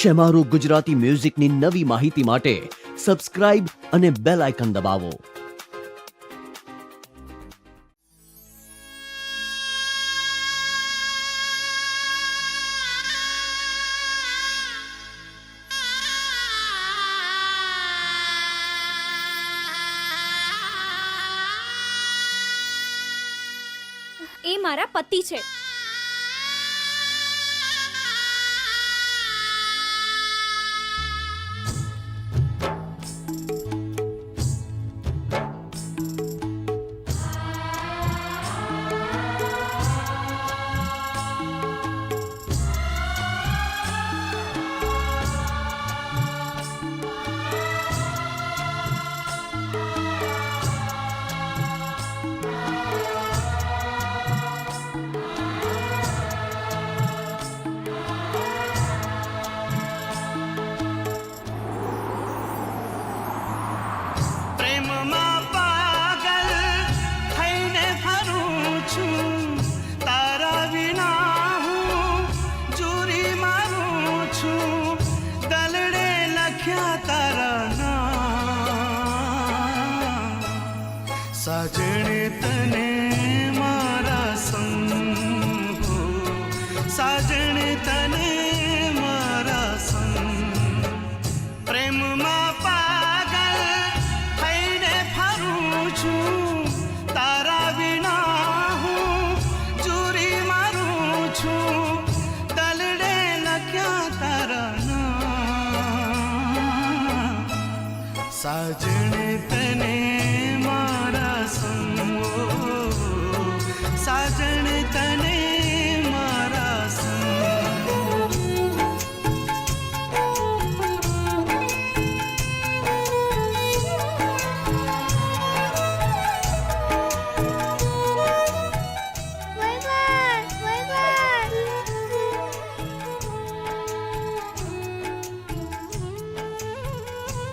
શેમારૂ ગુજરાતી મ્યુઝિકની નવી માહિતી માટે સબસ્ક્રાઇબ અને બેલ આઇકન દબાવો. એ મારા પતિ છે. સાજણે તને મારા સંગ હો, સાજણે તને મારા સંગ, પ્રેમમાં પાગલ થઈને ફરું છું, તારા વિના હું જુરી મારું છું, દલડે લખ્યા તારા નામ, સાજણે તને સાજણ તને મારા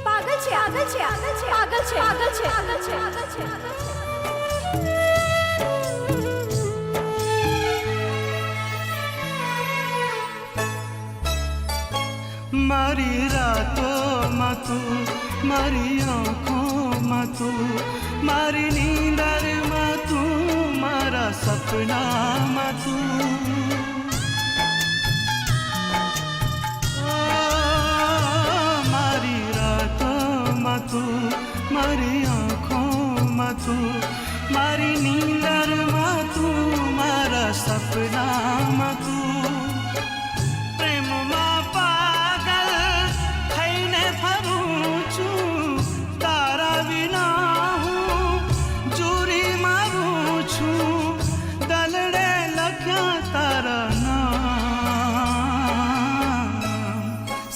પાગલ છે, આગળ છે, આગળ છે, આગળ છે, આગળ છે, આગળ છે, આગળ છે. મારી રાતોમાં તું, મારી આંખોમાં તું, મારી નીંદરમાં તું, મારા સપનામાં તું, મારી રાતોમાં તું, મારી આંખોમાં તું, મારી નીંદરમાં તું, મારા સપનામાં તું,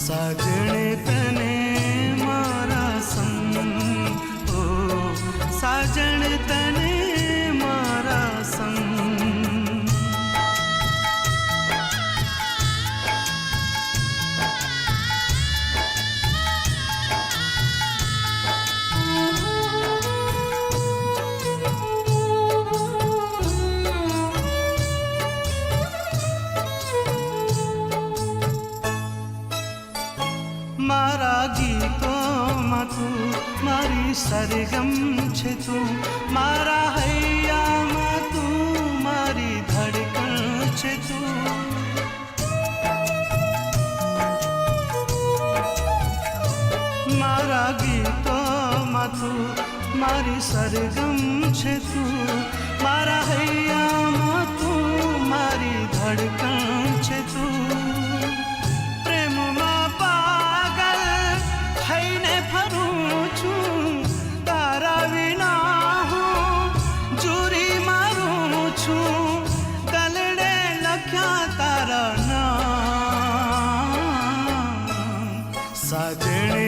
સાજણે તને મારા સંગ હો, સાજણ તને મારા સંગ. મારા ગીતોમાં તું, મારી સરગમ છે તું, મારા હૈયામાં તું, મારી ધડકણ છે તું, મારા ગીતોમાં તું, મારી સરગમ છે તું, મારા હૈયામાં તું, મારી ધડકણ છે તું, ફરું છું, તારા વિના હું જુરી મારું છું, દલડે લખ્યા તારા નામ, સાજણે